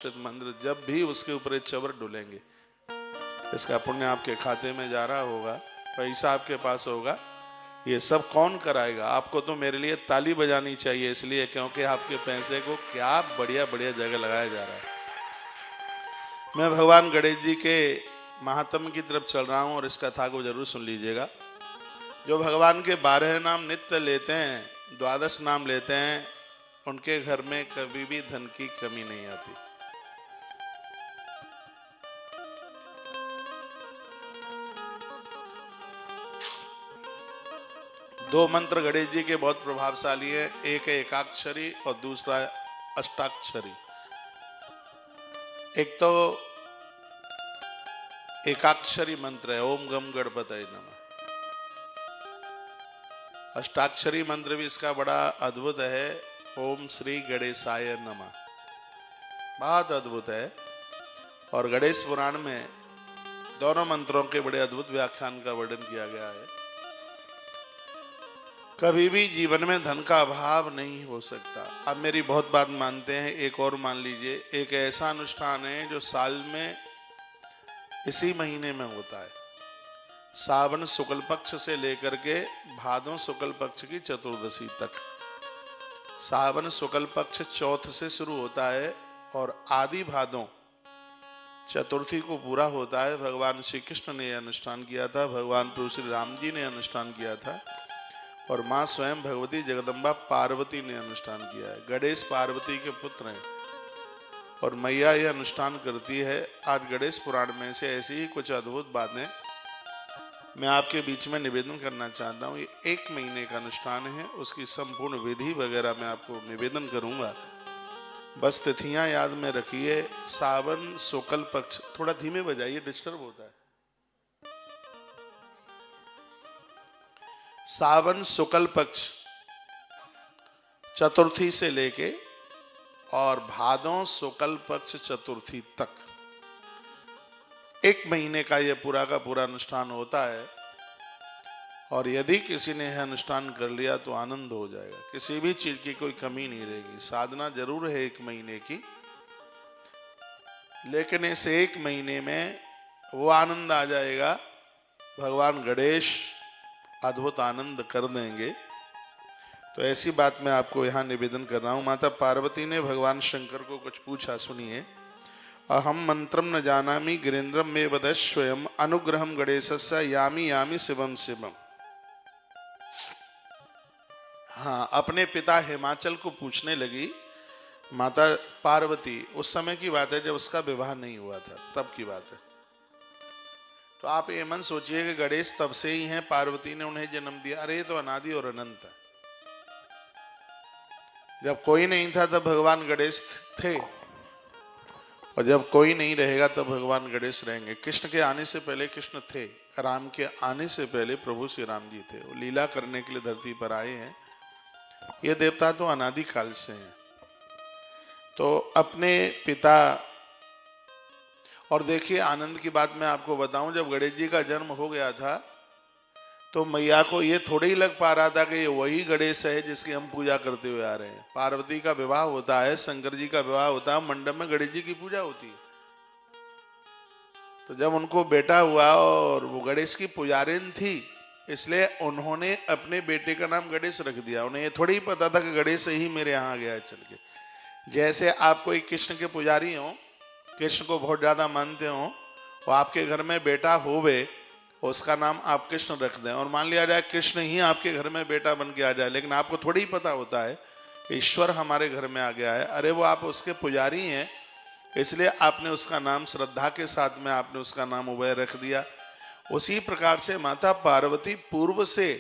मंत्र जब भी उसके ऊपर एक चवर डुलेंगे, इसका पुण्य आपके खाते में जा रहा होगा, पैसा आपके पास होगा। ये सब कौन कराएगा? आपको तो मेरे लिए ताली बजानी चाहिए, इसलिए क्योंकि आपके पैसे को क्या बढ़िया बढ़िया जगह लगाया जा रहा है। मैं भगवान गणेश जी के महात्म्य की तरफ चल रहा हूं और इस कथा को जरूर सुन लीजिएगा। जो भगवान के 12 नाम नित्य लेते हैं, 12 नाम लेते हैं, उनके घर में कभी भी धन की कमी नहीं आती। दो मंत्र गणेश जी के बहुत प्रभावशाली है, एक है एकाक्षरी और दूसरा है अष्टाक्षरी। एक तो एकाक्षरी मंत्र है ओम गम गणपतये नमः। अष्टाक्षरी मंत्र भी इसका बड़ा अद्भुत है, ओम श्री गणेशाय नमः, बहुत अद्भुत है। और गणेश पुराण में दोनों मंत्रों के बड़े अद्भुत व्याख्यान का वर्णन किया गया है। कभी भी जीवन में धन का अभाव नहीं हो सकता। आप मेरी बहुत बात मानते हैं, एक और मान लीजिए, एक ऐसा अनुष्ठान है जो साल में इसी महीने में होता है। सावन शुक्ल पक्ष से लेकर के भादों शुक्ल पक्ष की चतुर्दशी तक। सावन शुक्ल पक्ष चौथ से शुरू होता है और आदि भादों चतुर्थी को पूरा होता है। भगवान श्री कृष्ण ने अनुष्ठान किया था, भगवान प्रभु श्री राम जी ने अनुष्ठान किया था और मां स्वयं भगवती जगदम्बा पार्वती ने अनुष्ठान किया है। गणेश पार्वती के पुत्र हैं और मैया यह अनुष्ठान करती है। आज गणेश पुराण में से ऐसी ही कुछ अद्भुत बातें मैं आपके बीच में निवेदन करना चाहता हूँ। ये 1 महीने का अनुष्ठान है, उसकी संपूर्ण विधि वगैरह मैं आपको निवेदन करूंगा। बस तिथियां याद में रखिए। सावन शुक्ल पक्ष, थोड़ा धीमे बजाइए, डिस्टर्ब होता है। सावन शुक्ल पक्ष चतुर्थी से लेके और भादों शुक्ल पक्ष चतुर्थी तक 1 महीने का यह पूरा का पूरा अनुष्ठान होता है। और यदि किसी ने यह अनुष्ठान कर लिया तो आनंद हो जाएगा, किसी भी चीज की कोई कमी नहीं रहेगी। साधना जरूर है 1 महीने की, लेकिन इस 1 महीने में वो आनंद आ जाएगा, भगवान गणेश अद्भुत आनंद कर देंगे। तो ऐसी बात मैं आपको यहाँ निवेदन कर रहा हूँ। माता पार्वती ने भगवान शंकर को कुछ पूछा, सुनिए। अहम मंत्रम न जानामि गिरीन्द्रम में वद स्वयं अनुग्रहम गणेशस्य यामी यामी शिवम शिवम। हाँ, अपने पिता हिमाचल को पूछने लगी माता पार्वती। उस समय की बात है जब उसका विवाह नहीं हुआ था, तब की बात है। तो आप ये मन सोचिए कि गणेश तब से ही हैं, पार्वती ने उन्हें जन्म दिया। अरे तो अनादि और अनंत है। जब कोई नहीं था तब भगवान गणेश थे, और जब कोई नहीं रहेगा तब भगवान गणेश रहेंगे। कृष्ण के आने से पहले कृष्ण थे, राम के आने से पहले प्रभु श्री राम जी थे। वो लीला करने के लिए धरती पर आए हैं। ये देवता तो अनादि काल से हैं। तो अपने पिता, और देखिए आनंद की बात मैं आपको बताऊं, जब गणेश जी का जन्म हो गया था तो मैया को ये थोड़ी ही लग पा रहा था कि ये वही गणेश है जिसकी हम पूजा करते हुए आ रहे हैं। पार्वती का विवाह होता है, शंकर जी का विवाह होता है, मंडप में गणेश जी की पूजा होती है। तो जब उनको बेटा हुआ और वो गणेश की पुजारिन थी, इसलिए उन्होंने अपने बेटे का नाम गणेश रख दिया। उन्हें ये थोड़ी ही पता था कि गणेश ही मेरे यहाँ आ गया है चल के। जैसे आप कोई कृष्ण के पुजारी हो, कृष्ण को बहुत ज्यादा मानते हो, वो आपके घर में बेटा होवे, उसका नाम आप कृष्ण रख दें, और मान लिया जाए कृष्ण ही आपके घर में बेटा बन के आ जाए, लेकिन आपको थोड़ी ही पता होता है कि ईश्वर हमारे घर में आ गया है। अरे वो आप उसके पुजारी हैं, इसलिए आपने उसका नाम श्रद्धा के साथ में आपने उसका नाम उभय रख दिया। उसी प्रकार से माता पार्वती पूर्व से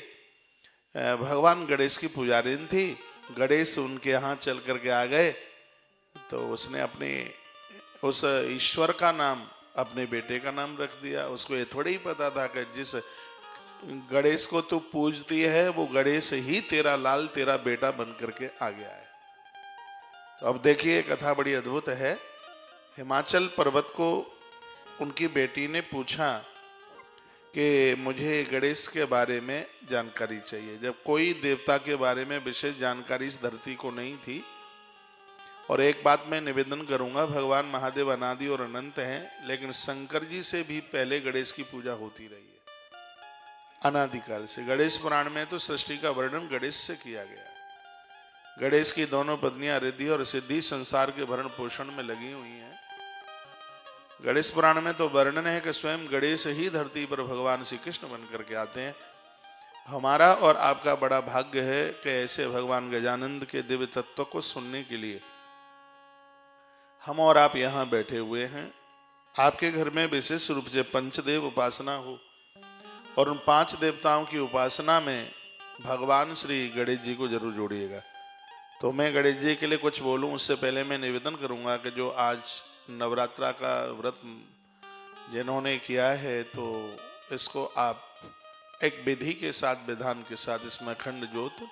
भगवान गणेश की पुजारिन थी। गणेश उनके यहाँ चल करके आ गए तो उसने अपने उस ईश्वर का नाम अपने बेटे का नाम रख दिया। उसको ये थोड़ी ही पता था कि जिस गणेश को तू पूजती है वो गणेश ही तेरा लाल, तेरा बेटा बन करके आ गया है। तो अब देखिए कथा बड़ी अद्भुत है। हिमाचल पर्वत को उनकी बेटी ने पूछा कि मुझे गणेश के बारे में जानकारी चाहिए। जब कोई देवता के बारे में विशेष जानकारी इस धरती को नहीं थी, और एक बात मैं निवेदन करूंगा, भगवान महादेव अनादि और अनंत हैं, लेकिन शंकर जी से भी पहले गणेश की पूजा होती रही है अनादिकाल से। गणेश पुराण में तो सृष्टि का वर्णन गणेश से किया गया है। गणेश की दोनों पत्नियां रिद्धि और सिद्धि संसार के भरण पोषण में लगी हुई हैं। गणेश पुराण में तो वर्णन है कि स्वयं गणेश ही धरती पर भगवान श्री कृष्ण बन करके आते हैं। हमारा और आपका बड़ा भाग्य है कि ऐसे भगवान गजानंद के दिव्य तत्व को सुनने के लिए हम और आप यहाँ बैठे हुए हैं। आपके घर में विशेष रूप से पंचदेव उपासना हो और उन 5 देवताओं की उपासना में भगवान श्री गणेश जी को जरूर जोड़िएगा। तो मैं गणेश जी के लिए कुछ बोलूं उससे पहले मैं निवेदन करूंगा कि जो आज नवरात्रा का व्रत जिन्होंने किया है, तो इसको आप एक विधि के साथ, विधान के साथ इसमें अखंड ज्योत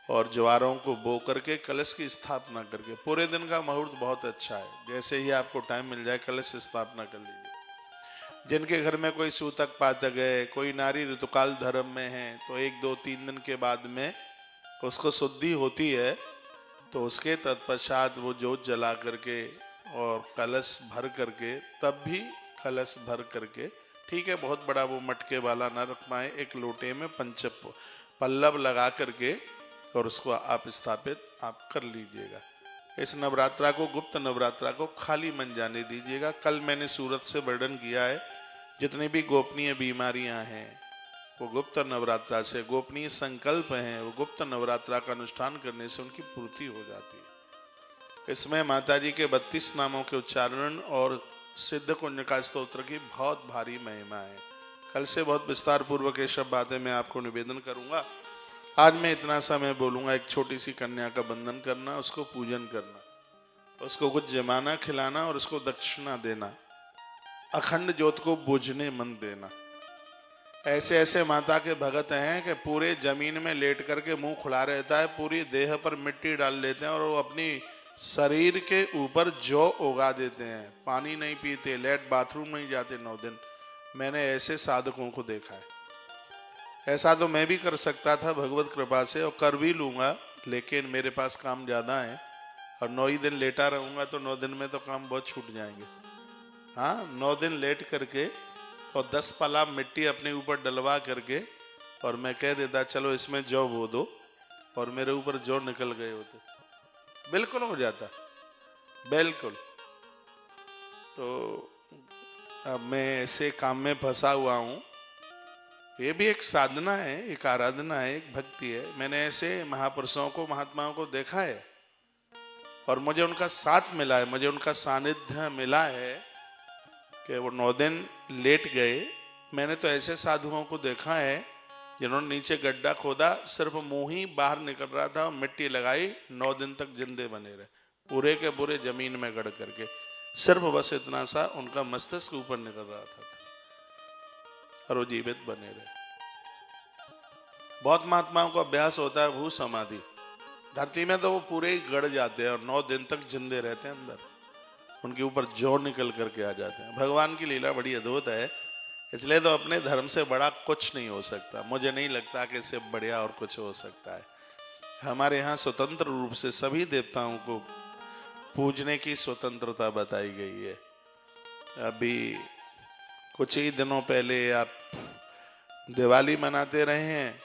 और ज्वारों को बो करके कलश की स्थापना करके, पूरे दिन का मुहूर्त बहुत अच्छा है, जैसे ही आपको टाइम मिल जाए कलश स्थापना कर लीजिए। जिनके घर में कोई सूतक पातक है, कोई नारी ऋतुकाल धर्म में है, तो 1, 2, 3 दिन के बाद में उसको शुद्धि होती है, तो उसके तत्पश्चात वो जोत जला करके और कलश भर करके, तब भी कलश भर करके, ठीक है बहुत बड़ा वो मटके वाला न रख पाए, एक लोटे में पल्लव लगा करके और उसको आप स्थापित आप कर लीजिएगा। इस नवरात्रा को, गुप्त नवरात्रा को खाली मन जाने दीजिएगा। कल मैंने सूरत से वर्णन किया है, जितनी भी गोपनीय बीमारियां हैं वो गुप्त नवरात्रा से, गोपनीय संकल्प हैं वो गुप्त नवरात्रा का अनुष्ठान करने से उनकी पूर्ति हो जाती है। इसमें माता जी के 32 नामों के उच्चारण और सिद्ध कुंज का स्तोत्र की बहुत भारी महिमा है। कल से बहुत विस्तार पूर्वक ये सब बातें मैं आपको निवेदन करूंगा। आज मैं इतना सा मैं बोलूंगा, एक छोटी सी कन्या का बंधन करना, उसको पूजन करना, उसको कुछ जमाना खिलाना और उसको दक्षिणा देना, अखंड ज्योत को बुझने मन देना। ऐसे ऐसे माता के भगत हैं कि पूरे जमीन में लेट करके मुंह खुला रहता है, पूरी देह पर मिट्टी डाल लेते हैं और वो अपनी शरीर के ऊपर जौ उगा देते हैं, पानी नहीं पीते, लेट बाथरूम नहीं जाते 9 दिन। मैंने ऐसे साधकों को देखा है। ऐसा तो मैं भी कर सकता था भगवत कृपा से, और कर भी लूंगा, लेकिन मेरे पास काम ज्यादा है और 9 ही दिन लेटा रहूंगा तो 9 दिन में तो काम बहुत छूट जाएंगे। हाँ, 9 दिन लेट करके और 10 पला मिट्टी अपने ऊपर डलवा करके और मैं कह देता चलो इसमें जौ बो दो, और मेरे ऊपर जौ निकल गए होते, बिल्कुल हो जाता, बिल्कुल। तो अब मैं ऐसे काम में फंसा हुआ हूं। ये भी एक साधना है, एक आराधना है, एक भक्ति है। मैंने ऐसे महापुरुषों को, महात्माओं को देखा है और मुझे उनका साथ मिला है, मुझे उनका सानिध्य मिला है कि वो 9 दिन लेट गए। मैंने तो ऐसे साधुओं को देखा है जिन्होंने नीचे गड्ढा खोदा, सिर्फ मुंह ही बाहर निकल रहा था, मिट्टी लगाई, 9 दिन तक जिंदे बने रहे, पूरे के पूरे जमीन में गड़ करके, सिर्फ बस इतना सा उनका मस्तिष्क ऊपर निकल रहा था और वो जीवित बने रहे। बहुत महात्माओं को अभ्यास होता है भू समाधि, धरती में तो वो पूरे ही गड़ जाते हैं और 9 दिन तक जिंदे रहते हैं, अंदर उनके ऊपर जोर निकल करके आ जाते हैं। भगवान की लीला बड़ी अद्भुत है, इसलिए तो अपने धर्म से बड़ा कुछ नहीं हो सकता। मुझे नहीं लगता कि इससे बढ़िया और कुछ हो सकता है। हमारे यहाँ स्वतंत्र रूप से सभी देवताओं को पूजने की स्वतंत्रता बताई गई है। अभी कुछ ही दिनों पहले आप दिवाली मनाते रहे हैं,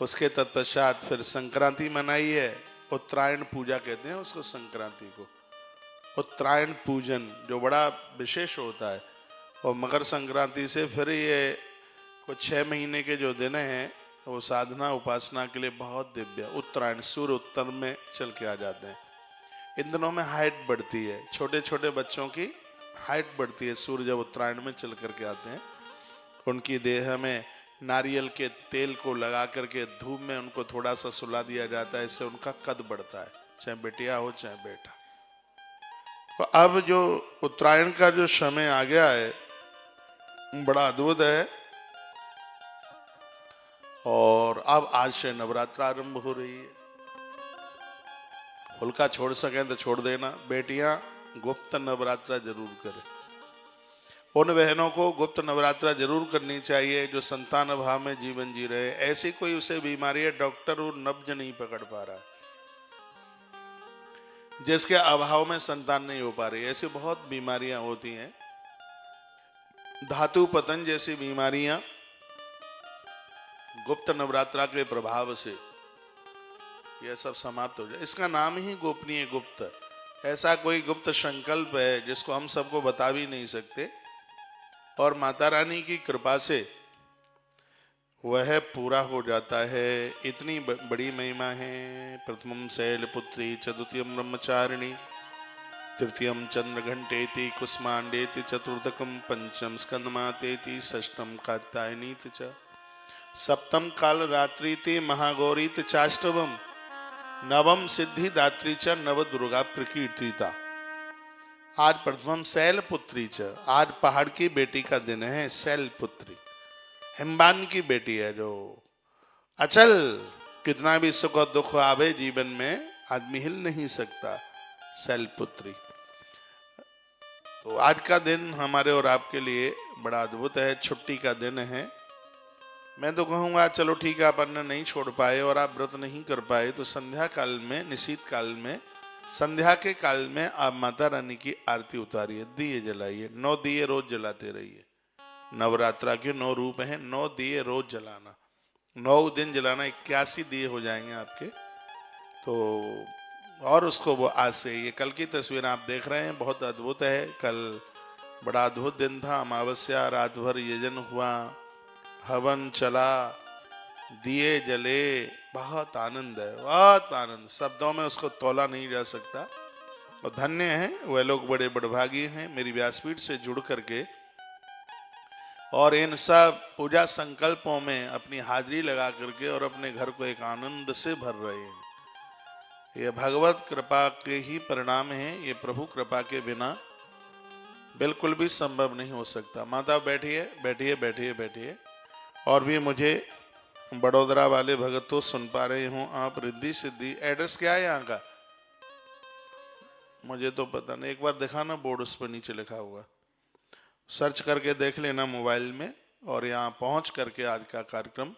उसके तत्पश्चात फिर संक्रांति मनाई है, उत्तरायण पूजा कहते हैं उसको, संक्रांति को उत्तरायण पूजन जो बड़ा विशेष होता है। और मकर संक्रांति से फिर ये कुछ 6 महीने के जो दिन हैं वो साधना उपासना के लिए बहुत दिव्य। उत्तरायण, सूर्य उत्तर में चल के आ जाते हैं, इन दिनों में हाइट बढ़ती है, छोटे छोटे बच्चों की हाइट बढ़ती है सूर्य जब उत्तरायण में चल करके आते हैं। उनकी देह में नारियल के तेल को लगा करके धूप में उनको थोड़ा सा सुला दिया जाता है, इससे उनका कद बढ़ता है, चाहे बेटिया हो चाहे बेटा। तो अब जो उत्तरायण का जो समय आ गया है बड़ा अद्भुत है, और अब आज से नवरात्र आरंभ हो रही है। हुल्का छोड़ सकें तो छोड़ देना, बेटियां गुप्त नवरात्रा जरूर करें। उन बहनों को गुप्त नवरात्रा जरूर करनी चाहिए जो संतान अभाव में जीवन जी रहे। ऐसी कोई उसे बीमारी है, डॉक्टर वो नब्ज नहीं पकड़ पा रहा, जिसके अभाव में संतान नहीं हो पा रही, ऐसी बहुत बीमारियां होती हैं। धातु पतन जैसी बीमारियां गुप्त नवरात्रा के प्रभाव से यह सब समाप्त हो जाए। इसका नाम ही गोपनीय गुप्त। ऐसा कोई गुप्त संकल्प है जिसको हम सबको बता भी नहीं सकते, और माता रानी की कृपा से वह पूरा हो जाता है। इतनी बड़ी महिमा है। प्रथमम शैलपुत्री च द्वितीयम ब्रह्मचारिणी तृतीयम चंद्रघंटेति कुष्मांडेति चतुर्थकम पंचम स्कंदमातेति षष्ठम कात्यायनीति च सप्तम काल रात्रिति महागौरीति चाष्टवम नवम सिद्धि दात्री च नव दुर्गा प्रकीर्तिता। आज प्रथमम शैलपुत्री च, आज पहाड़ की बेटी का दिन है। शैलपुत्री हिमबान की बेटी है, जो अचल, कितना भी सुख और दुख आवे जीवन में आदमी हिल नहीं सकता। शैलपुत्री। तो आज का दिन हमारे और आपके लिए बड़ा अद्भुत है, छुट्टी का दिन है। मैं तो कहूँगा चलो ठीक है, आप अन्न नहीं छोड़ पाए और आप व्रत नहीं कर पाए तो संध्या काल में, निशीत काल में, संध्या के काल में आप माता रानी की आरती उतारिए, दिए जलाइए। 9 दिए रोज जलाते रहिए। नवरात्रा के 9 रूप हैं, 9 दिए रोज जलाना, 9 दिन जलाना, 81 दिए हो जाएंगे आपके। तो और उसको वो आज से, ये कल की तस्वीर आप देख रहे हैं, बहुत अद्भुत है। कल बड़ा अद्भुत दिन था, अमावस्या, रात भर यजन हुआ, हवन चला, दिए जले, बहुत आनंद है, बहुत आनंद, शब्दों में उसको तोला नहीं जा सकता। और धन्य हैं वह लोग, बड़े बड़भागी हैं मेरी व्यासपीठ से जुड़ करके और इन सब पूजा संकल्पों में अपनी हाजिरी लगा करके और अपने घर को एक आनंद से भर रहे हैं। ये भगवत कृपा के ही परिणाम हैं, ये प्रभु कृपा के बिना बिल्कुल भी संभव नहीं हो सकता। माता बैठिए बैठिए बैठिए बैठिए। और भी मुझे बड़ोदरा वाले भगत तो सुन पा रहे हो आप, रिद्धि सिद्धि। एड्रेस क्या है यहाँ का मुझे तो पता नहीं, एक बार दिखाना बोर्ड, उस पर नीचे लिखा हुआ, सर्च करके देख लेना मोबाइल में, और यहाँ पहुंच करके आज का कार्यक्रम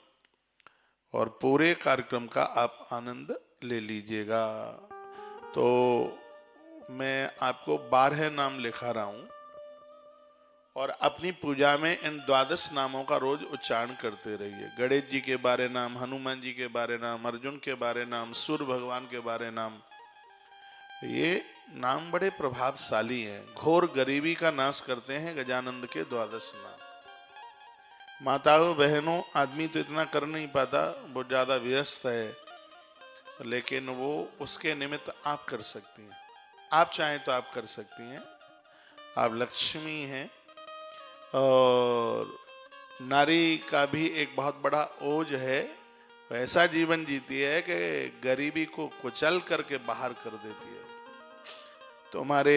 और पूरे कार्यक्रम का आप आनंद ले लीजिएगा। तो मैं आपको 12 नाम लिखा रहा हूं और अपनी पूजा में इन 12 नामों का रोज उच्चारण करते रहिए। गणेश जी के बारे नाम, हनुमान जी के बारे नाम, अर्जुन के बारे नाम, सूर्य भगवान के बारे नाम। ये नाम बड़े प्रभावशाली हैं। घोर गरीबी का नाश करते हैं गजानंद के 12 नाम। माताओं बहनों, आदमी तो इतना कर नहीं पाता, वो ज्यादा व्यस्त है, लेकिन वो उसके निमित्त आप कर सकती हैं। आप चाहें तो आप कर सकती हैं। आप लक्ष्मी हैं। और नारी का भी एक बहुत बड़ा ओज है, ऐसा जीवन जीती है कि गरीबी को कुचल करके बाहर कर देती है। तुम्हारे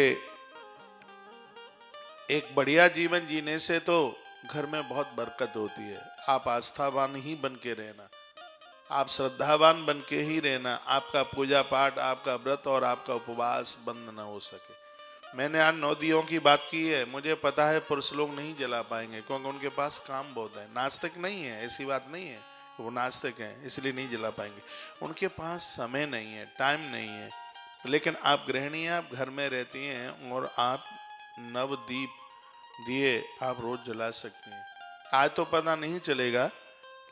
एक बढ़िया जीवन जीने से तो घर में बहुत बरकत होती है। आप आस्थावान ही बन के रहना, आप श्रद्धावान बन के ही रहना। आपका पूजा पाठ, आपका व्रत और आपका उपवास बंद ना हो सके। मैंने आज 9 दियों की बात की है। मुझे पता है पुरुष लोग नहीं जला पाएंगे क्योंकि उनके पास काम बहुत है। नास्तिक नहीं है, ऐसी बात नहीं है, वो नास्तिक हैं इसलिए नहीं जला पाएंगे। उनके पास समय नहीं है, टाइम नहीं है। लेकिन आप गृहिणी हैं, आप घर में रहती हैं और आप नवदीप दिए आप रोज जला सकती हैं। आज तो पता नहीं चलेगा,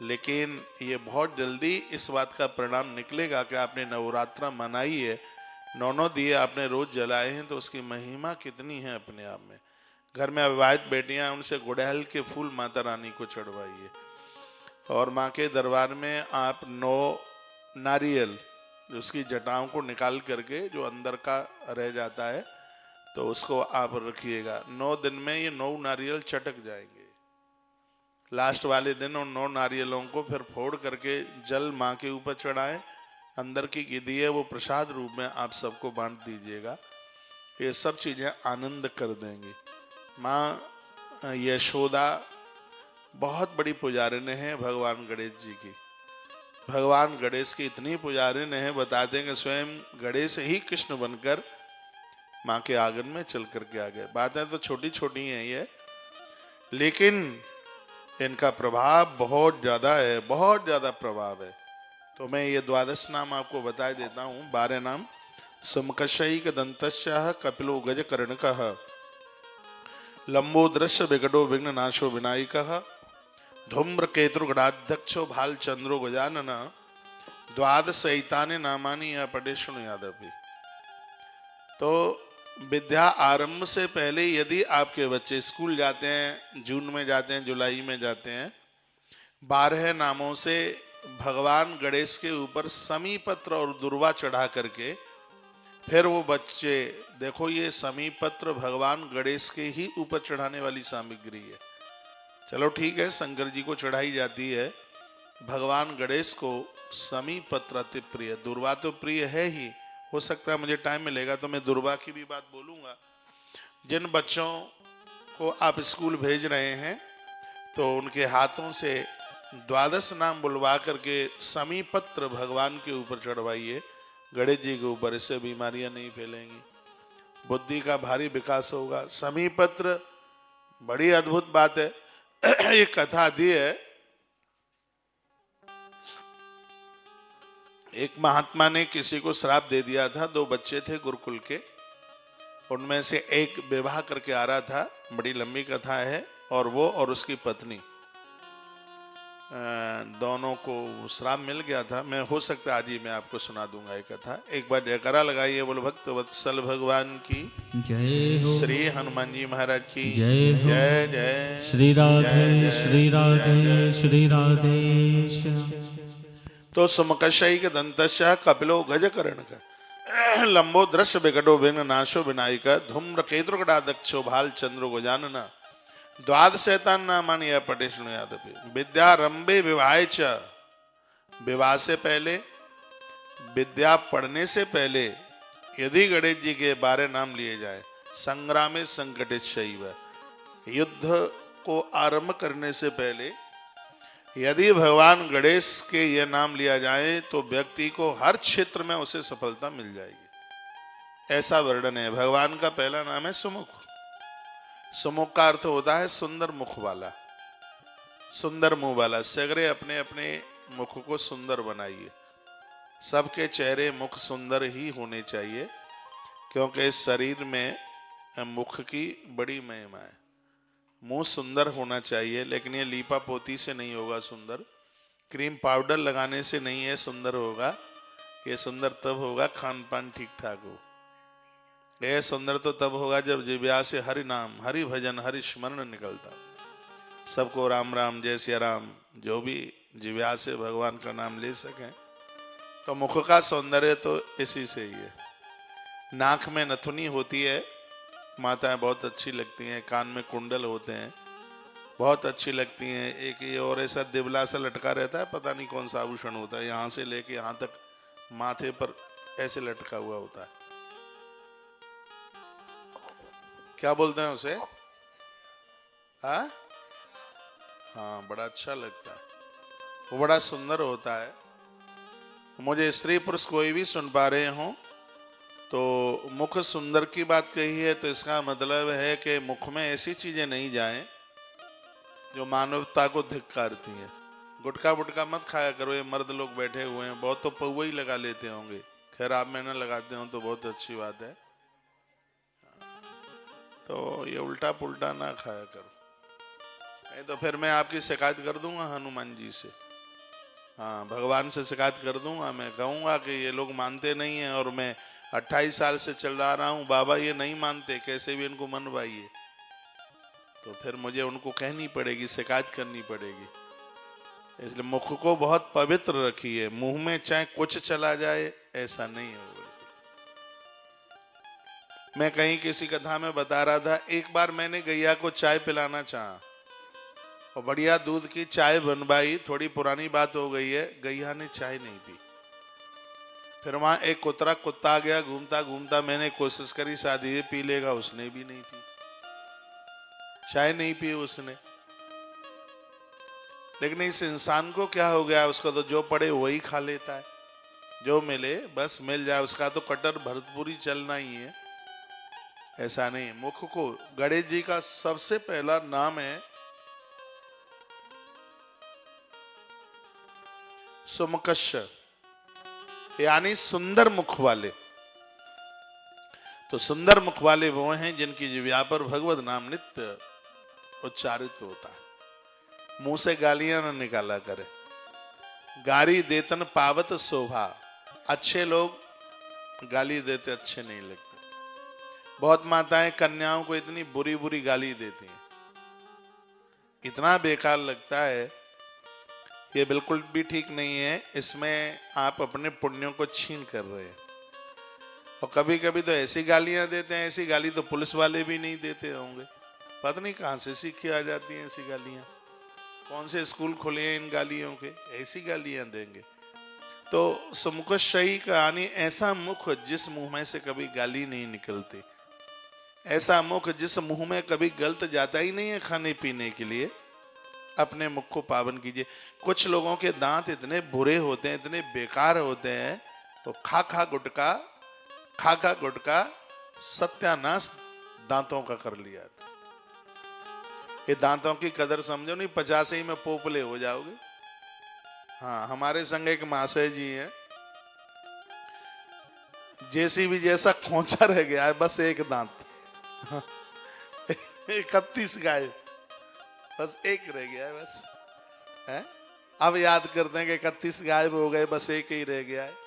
लेकिन ये बहुत जल्दी इस बात का परिणाम निकलेगा कि आपने नवरात्रा मनाई है, 9 दिए आपने रोज जलाए हैं, तो उसकी महिमा कितनी है अपने आप में। घर में अविवाहित बेटियां, उनसे गुड़हल के फूल माता रानी को चढ़वाइए। और माँ के दरबार में आप 9 नारियल, उसकी जटाओं को निकाल करके जो अंदर का रह जाता है, तो उसको आप रखिएगा। 9 दिन में ये 9 नारियल चटक जाएंगे। लास्ट वाले दिन उन 9 नारियलों को फिर फोड़ करके जल माँ के ऊपर चढ़ाएं। अंदर की गिद्दी है वो प्रसाद रूप में आप सबको बांट दीजिएगा। ये सब चीजें आनंद कर देंगी। माँ यशोदा बहुत बड़ी पुजारिन है भगवान गणेश जी की। भगवान गणेश की इतनी पुजारिन है, बताते हैं कि स्वयं गणेश ही कृष्ण बनकर माँ के आंगन में चल करके आ गए। बातें तो छोटी छोटी हैं ये, लेकिन इनका प्रभाव बहुत ज्यादा है, बहुत ज्यादा प्रभाव है। तो मैं ये 12 नाम आपको बता देता हूँ। 12 नाम सुमकशैक दंतश्च कपिलो गजकर्णकः लंबोदृश्य विकटो विघ्न नाशो विनायकः धूम्रकेतुर्गणाध्यक्षो भालचंद्रो गजानन द्वादशैतानि नामानि यह पढ़े शृणुयादपि। तो विद्या आरंभ से पहले यदि आपके बच्चे स्कूल जाते हैं, जून में जाते हैं, जुलाई में जाते हैं, 12 नामों से भगवान गणेश के ऊपर समी पत्र और दुर्वा चढ़ा करके फिर वो बच्चे, देखो ये समी पत्र भगवान गणेश के ही ऊपर चढ़ाने वाली सामग्री है। चलो ठीक है, शंकर जी को चढ़ाई जाती है, भगवान गणेश को समी पत्र अति प्रिय, दुर्वा तो प्रिय है ही। हो सकता है मुझे टाइम मिलेगा तो मैं दुर्वा की भी बात बोलूंगा। जिन बच्चों को आप स्कूल भेज रहे हैं तो उनके हाथों से 12 नाम बुलवा करके समी पत्र भगवान के ऊपर चढ़वाइए, गणेश जी के ऊपर। इससे बीमारियां नहीं फैलेंगी, बुद्धि का भारी विकास होगा। समी पत्र बड़ी अद्भुत बात है। एक कथा आती है, एक महात्मा ने किसी को श्राप दे दिया था। 2 बच्चे थे गुरुकुल के, उनमें से एक विवाह करके आ रहा था, बड़ी लंबी कथा है, और वो और उसकी पत्नी दोनों को श्राप मिल गया था। मैं हो सकता है आज ही मैं आपको सुना दूंगा एक कथा। एक बार जयकारा लगाइए, बोलो भक्त वत्सल भगवान की जय हो, श्री हनुमान जी महाराज की जय हो, जय जय श्री राधे श्री राधे श्री राधेश। तो सुमकशैक दंतश्च कपिलो गजकर्णकः लंबो दृश्य विकटो विघ्न नाशो विनायक धूम्रकेतुर्गणाध्यक्षो भालचंद्रो गजानन द्वादशैतान नामानि यह पठे शृणुयादपि। विद्यारंभे विवाहे च, विवाह से पहले, विद्या पढ़ने से पहले यदि गणेश जी के 12 नाम लिए जाए, संग्रामे संकटित शैव, युद्ध को आरंभ करने से पहले यदि भगवान गणेश के ये नाम लिया जाए तो व्यक्ति को हर क्षेत्र में उसे सफलता मिल जाएगी, ऐसा वर्णन है। भगवान का पहला नाम है सुमुख। सुमुख का अर्थ होता है सुंदर मुख वाला, सुंदर मुंह वाला। सगरे अपने अपने मुख को सुंदर बनाइए, सबके चेहरे मुख सुंदर ही होने चाहिए, क्योंकि इस शरीर में मुख की बड़ी महिमा है। मुंह सुंदर होना चाहिए, लेकिन ये लीपा पोती से नहीं होगा सुंदर, क्रीम पाउडर लगाने से नहीं है सुंदर होगा। ये सुंदर तब होगा खान पान ठीक ठाक हो। यह सुंदर तो तब होगा जब जिह्वा से हरि नाम, हरि भजन, हरि स्मरण निकलता। सबको राम राम, जय सिया राम, जो भी जिह्वा से भगवान का नाम ले सकें। तो मुख का सौंदर्य तो इसी से ही है। नाक में नथुनी होती है, माताएं बहुत अच्छी लगती हैं, कान में कुंडल होते हैं, बहुत अच्छी लगती हैं। एक ये और ऐसा दिबला सा लटका रहता है, पता नहीं कौन सा आभूषण होता है, यहाँ से लेके यहाँ तक माथे पर ऐसे लटका हुआ होता है। क्या बोलते हैं उसे? हाँ, बड़ा अच्छा लगता है, वो बड़ा सुंदर होता है। मुझे स्त्री पुरुष कोई भी सुन पा रहे हो तो मुख सुंदर की बात कही है, तो इसका मतलब है कि मुख में ऐसी चीजें नहीं जाएं जो मानवता को धिक्कारती हैं। गुटखा बुटका मत खाया करो, ये मर्द लोग बैठे हुए हैं, बहुत तो पौवा ही लगा लेते होंगे। खैर आप में न लगाते हो तो बहुत अच्छी बात है। तो ये उल्टा पुल्टा ना खाया करो, नहीं तो फिर मैं आपकी शिकायत कर दूंगा हनुमान जी से। हाँ, भगवान से शिकायत कर दूंगा। मैं कहूंगा कि ये लोग मानते नहीं हैं और मैं 28 साल से चल रहा हूं, बाबा ये नहीं मानते, कैसे भी इनको मनवाइए। तो फिर मुझे उनको कहनी पड़ेगी, शिकायत करनी पड़ेगी। इसलिए मुख को बहुत पवित्र रखिए, मुंह में चाहे कुछ चला जाए ऐसा नहीं होगा। मैं कहीं किसी कथा में बता रहा था, एक बार मैंने गैया को चाय पिलाना चाहा और बढ़िया दूध की चाय बनवाई, थोड़ी पुरानी बात हो गई है, गैया ने चाय नहीं पी। फिर वहां एक कुत्ता आ गया, घूमता घूमता मैंने कोशिश करी शायद ये पी लेगा, उसने भी नहीं पी, चाय नहीं पी उसने। लेकिन इस इंसान को क्या हो गया, उसको तो जो पड़े वही खा लेता है, जो मिले बस मिल जाए, उसका तो कटर भरतपुरी चलना ही है। ऐसा नहीं, मुख को, गणेश जी का सबसे पहला नाम है सुमकश, यानी सुंदर मुख वाले। तो सुंदर मुख वाले वो हैं जिनकी जिह्वा पर भगवत नाम नित्य उच्चारित होता है। मुंह से गालियां न निकाला करे। गाली देतन पावत शोभा। अच्छे लोग गाली देते अच्छे नहीं लगते। बहुत माताएं कन्याओं को इतनी बुरी बुरी गाली देती हैं, इतना बेकार लगता है। ये बिल्कुल भी ठीक नहीं है। इसमें आप अपने पुण्यों को छीन कर रहे हैं। और कभी कभी तो ऐसी गालियां देते हैं, ऐसी गाली तो पुलिस वाले भी नहीं देते होंगे। पता नहीं कहां से सीखी आ जाती हैं ऐसी गालियां। कौन से स्कूल खुले हैं इन गालियों के, ऐसी गालियां देंगे। तो सुमुखशाही कहानी, ऐसा मुख जिस मुंह में से कभी गाली नहीं निकलती, ऐसा मुख जिस मुंह में कभी गलत जाता ही नहीं है खाने पीने के लिए, अपने मुख को पावन कीजिए। कुछ लोगों के दांत इतने बुरे होते हैं, इतने बेकार होते हैं, तो खा खा गुटका सत्यानाश दांतों का कर लिया। ये दांतों की कदर समझो नहीं, 50 ही में पोपले हो जाओगे। हाँ, हमारे संग एक महाशय जी हैं, जेसीबी जैसा खोंचा रह गया है, बस एक दांत। 31 गाय, बस एक रह गया है बस है? अब याद करते हैं कि 31 गायब हो गए, बस एक ही रह गया है।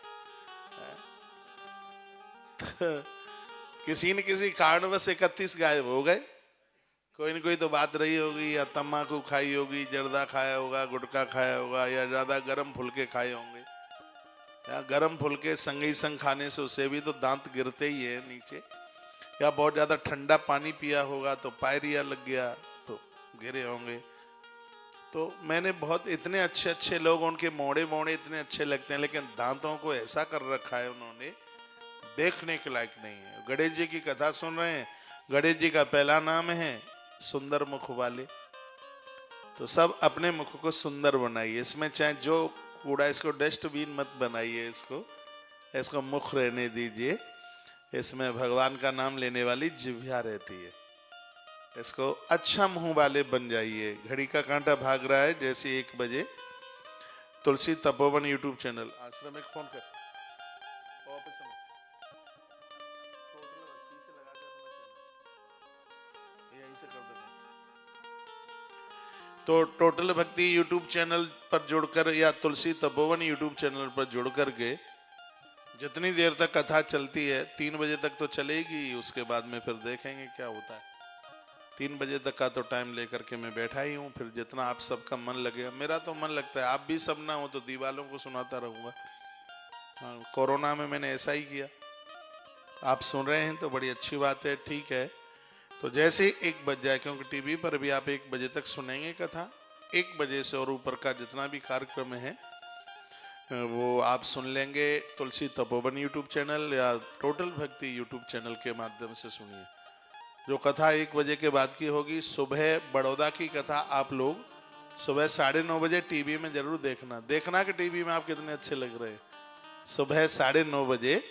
किसी न किसी कारणवश 31 गायब हो गए। कोई न कोई तो बात रही होगी, या तम्बाकू खाई होगी, जर्दा खाया होगा, गुटखा खाया होगा, या ज्यादा गरम फुलके खाए होंगे। या गरम फुलके संगी संग खाने से उससे भी तो दांत गिरते ही है नीचे। या बहुत ज्यादा ठंडा पानी पिया होगा तो पायरिया लग गया तो गिरे होंगे। तो मैंने बहुत, इतने अच्छे अच्छे लोग, उनके मोड़े मोड़े इतने अच्छे लगते हैं, लेकिन दांतों को ऐसा कर रखा है उन्होंने, देखने के लायक नहीं है। गणेश जी की कथा सुन रहे हैं, गणेश जी का पहला नाम है सुंदर मुख वाले। तो सब अपने मुख को सुंदर बनाइए। इसमें चाहे जो कूड़ा, इसको डस्टबिन मत बनाइए, इसको मुख रहने दीजिए। इसमें भगवान का नाम लेने वाली जिह्वा रहती है। इसको अच्छा मुंह वाले बन जाइए। घड़ी का कांटा भाग रहा है, जैसे 1 बजे तुलसी तपोवन यूट्यूब चैनल, आश्रम एक फोन कर, तो टोटल भक्ति यूट्यूब चैनल पर जुड़कर या तुलसी तपोवन यूट्यूब चैनल पर जुड़कर के जितनी देर तक कथा चलती है, 3 बजे तक तो चलेगी, उसके बाद में फिर देखेंगे क्या होता है। 3 बजे तक का तो टाइम लेकर के मैं बैठा ही हूँ। फिर जितना आप सबका मन लगेगा, मेरा तो मन लगता है, आप भी सब ना हो तो दीवालों को सुनाता रहूँगा। हाँ, कोरोना में मैंने ऐसा ही किया। आप सुन रहे हैं तो बड़ी अच्छी बात है, ठीक है। तो जैसे 1 बज जाए, क्योंकि टीवी पर भी आप 1 बजे तक सुनेंगे कथा, 1 बजे से और ऊपर का जितना भी कार्यक्रम है वो आप सुन लेंगे तुलसी तपोवन यूट्यूब चैनल या टोटल भक्ति यूट्यूब चैनल के माध्यम से सुनिए। जो कथा 1 बजे के बाद की होगी, सुबह बड़ौदा की कथा आप लोग सुबह 9:30 बजे टीवी में जरूर देखना कि टीवी में आप कितने अच्छे लग रहे हैं। सुबह 9:30 बजे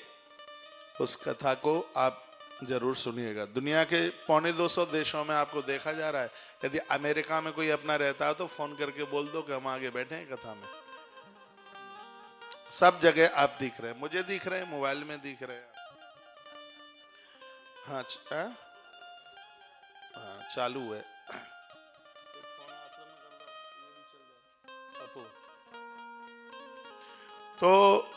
उस कथा को आप जरूर सुनिएगा। दुनिया के 250 देशों में आपको देखा जा रहा है। यदि अमेरिका में कोई अपना रहता है तो फोन करके बोल दो कि हम आगे बैठे हैं कथा में। सब जगह आप दिख रहे हैं, मुझे दिख रहे हैं, मोबाइल में दिख रहे हैं। हाँ, चालू है। तो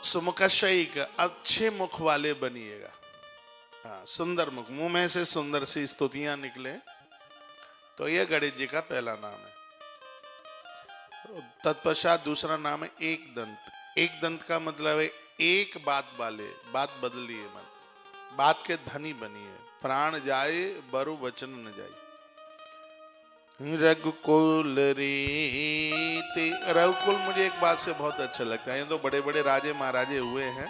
सुमुखशाही का अच्छे मुख वाले बनिएगा। हाँ, सुंदर मुख, मुंह में से सुंदर सी स्तुतियां निकले, तो ये गणेश जी का पहला नाम है। तत्पश्चात दूसरा नाम है एक दंत। एक दंत का मतलब है एक बात वाले, बात बदलिए मत, बात के धनी बनिए। प्राण जाए बरु वचन न जाए। रघुकुल रीति, रघुकुल मुझे एक बात से बहुत अच्छा लगता है। ये तो बड़े बड़े राजे महाराजे हुए हैं,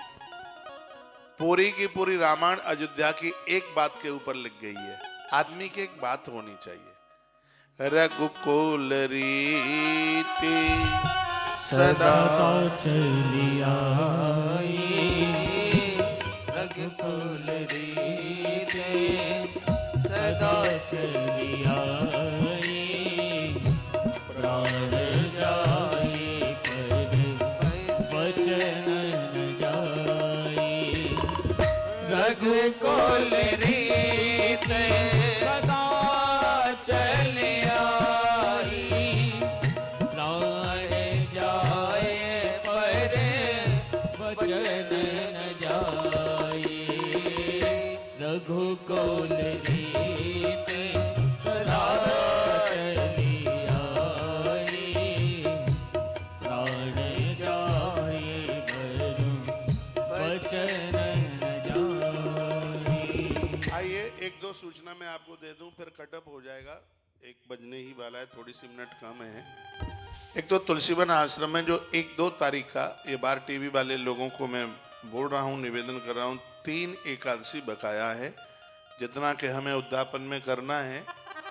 पूरी की पूरी रामायण अयोध्या की एक बात के ऊपर लिख गई है। आदमी की एक बात होनी चाहिए। रघुकुल रीति सदा चली आई, रघुकुल रीति सदा चली आई, प्राण जाए पर वचन न जाए। रघुकुल सूचना मैं आपको दे दूं, फिर कटअप हो जाएगा, 1 बजने ही वाला है, थोड़ी सी मिनट कम है। एक तो तुलसीवन आश्रम में जो 1-2 तारीख का, ये बार टीवी वाले लोगों को मैं बोल रहा हूँ, निवेदन कर रहा हूँ, 3 एकादशी बकाया है। जितना कि हमें उद्यापन में करना है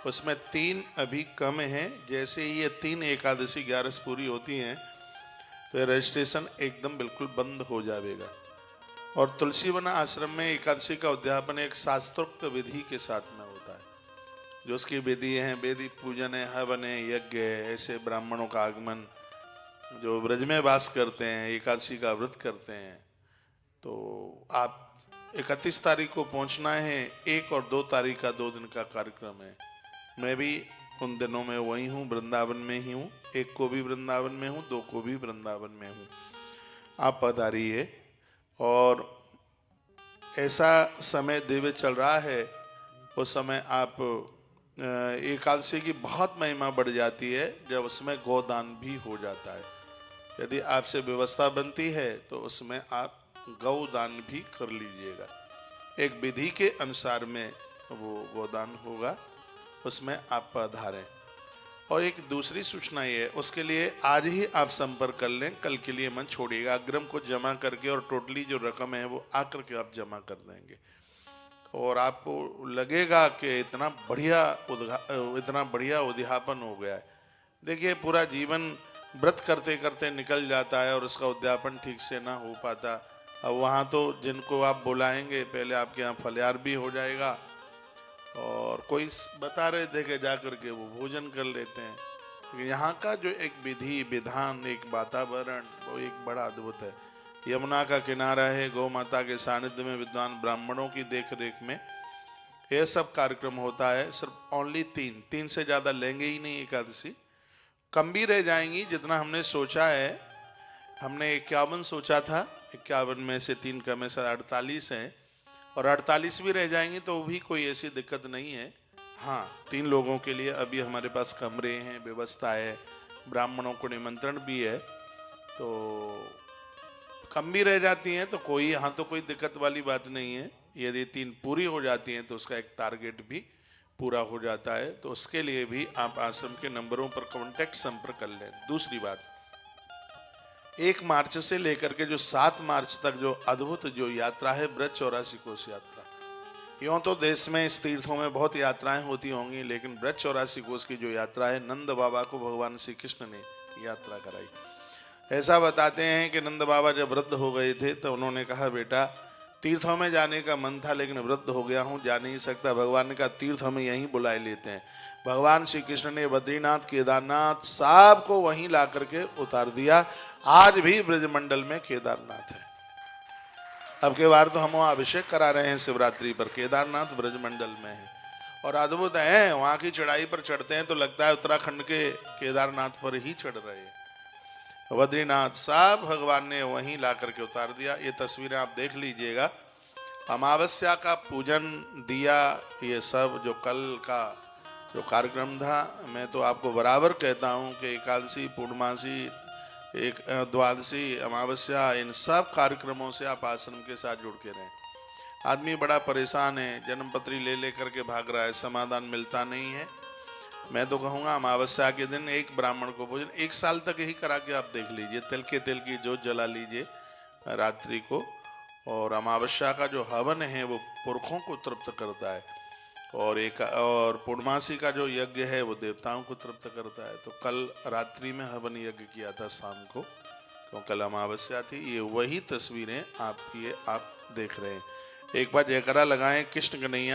उसमें 3 अभी कम है। जैसे ही ये 3 एकादशी 11 पूरी होती हैं तो रजिस्ट्रेशन एकदम बिल्कुल बंद हो जाएगा। और तुलसीवन आश्रम में एकादशी का उद्यापन एक शास्त्रोक्त विधि के साथ में होता है। जो उसकी विधि है, वेदी पूजन है, हवन है, यज्ञ है, ऐसे ब्राह्मणों का आगमन, जो ब्रज में वास करते हैं, एकादशी का व्रत करते हैं। तो आप 31 तारीख को पहुंचना है। 1 और 2 तारीख का 2 दिन का कार्यक्रम है। मैं भी उन दिनों में वही हूँ, वृंदावन में ही हूँ। 1 को भी वृंदावन में हूँ, 2 को भी वृंदावन में हूँ। आप पधारिए। और ऐसा समय दिव्य चल रहा है, उस समय आप एकादशी की बहुत महिमा बढ़ जाती है जब उसमें गोदान भी हो जाता है। यदि आपसे व्यवस्था बनती है तो उसमें आप गौदान भी कर लीजिएगा। एक विधि के अनुसार में वो गोदान होगा, उसमें आप पधारें। और एक दूसरी सूचना ये है, उसके लिए आज ही आप संपर्क कर लें, कल के लिए मत छोड़िएगा। अग्रिम को जमा करके और टोटली जो रकम है वो आकर के आप जमा कर देंगे। और आपको लगेगा कि इतना बढ़िया उद्यापन हो गया है। देखिए, पूरा जीवन व्रत करते करते निकल जाता है और उसका उद्यापन ठीक से ना हो पाता। अब वहाँ तो जिनको आप बुलाएंगे पहले आपके यहाँ फलियार भी हो जाएगा, और कोई बता रहे थे कि जा करके वो भोजन कर लेते हैं। लेकिन यहाँ का जो एक विधि विधान, एक वातावरण, वो एक बड़ा अद्भुत है। यमुना का किनारा है, गौ माता के सानिध्य में विद्वान ब्राह्मणों की देख रेख में यह सब कार्यक्रम होता है। सिर्फ ओनली 3 से ज़्यादा लेंगे ही नहीं एकादशी। कम भी रह जाएंगी जितना हमने सोचा है। हमने 51 सोचा था, 51 में से 3 कम है, 48 हैं। और 48 भी रह जाएंगी तो भी कोई ऐसी दिक्कत नहीं है। हाँ, 3 लोगों के लिए अभी हमारे पास कमरे हैं, व्यवस्था है, ब्राह्मणों को निमंत्रण भी है। तो कम भी रह जाती हैं तो कोई यहाँ तो कोई दिक्कत वाली बात नहीं है। यदि 3 पूरी हो जाती हैं तो उसका एक टारगेट भी पूरा हो जाता है। तो उसके लिए भी आप आश्रम के नंबरों पर कांटेक्ट संपर्क कर लें। दूसरी बात, 1 मार्च से लेकर के जो 7 मार्च तक जो अद्भुत जो यात्रा है, ब्रज 84 कोस यात्रा। यूँ तो देश में इस तीर्थों में बहुत यात्राएं होती होंगी, लेकिन ब्रज 84 कोस की जो यात्रा है, नंद बाबा को भगवान श्री कृष्ण ने यात्रा कराई। ऐसा बताते हैं कि नंद बाबा जब वृद्ध हो गए थे तो उन्होंने कहा, बेटा तीर्थों में जाने का मन था लेकिन वृद्ध हो गया हूँ, जा नहीं सकता। भगवान ने कहा, तीर्थ हमें यहीं बुलाए लेते हैं। भगवान श्री कृष्ण ने बद्रीनाथ, केदारनाथ सब को वहीं ला करके उतार दिया। आज भी ब्रजमंडल में केदारनाथ है। अब के बार तो हम वहाँ अभिषेक करा रहे हैं शिवरात्रि पर, केदारनाथ ब्रजमंडल में है। और अद्भुत है, वहाँ की चढ़ाई पर चढ़ते हैं तो लगता है उत्तराखंड के केदारनाथ पर ही चढ़ रहे हैं। बद्रीनाथ सब भगवान ने वहीं ला करके उतार दिया। ये तस्वीरें आप देख लीजिएगा। अमावस्या का पूजन, दिया, ये सब जो कल का जो कार्यक्रम था, मैं तो आपको बराबर कहता हूँ कि एकादशी, पूर्णमासी, एक द्वादशी, अमावस्या, इन सब कार्यक्रमों से आप आश्रम के साथ जुड़ के रहें। आदमी बड़ा परेशान है, जन्मपत्री ले लेकर के भाग रहा है, समाधान मिलता नहीं है। मैं तो कहूँगा अमावस्या के दिन 1 ब्राह्मण को भोजन 1 साल तक यही करा के आप देख लीजिए। तिल की जोत जला लीजिए रात्रि को। और अमावस्या का जो हवन है वो पुरखों को तृप्त करता है। और पूर्णमासी का जो यज्ञ है वो देवताओं को तृप्त करता है। तो कल रात्रि में हवन यज्ञ किया था शाम को, क्योंकि कल अमावस्या थी। ये वही तस्वीरें आप देख रहे हैं। एक बार जयकारा लगाएं, कृष्ण कन्हैया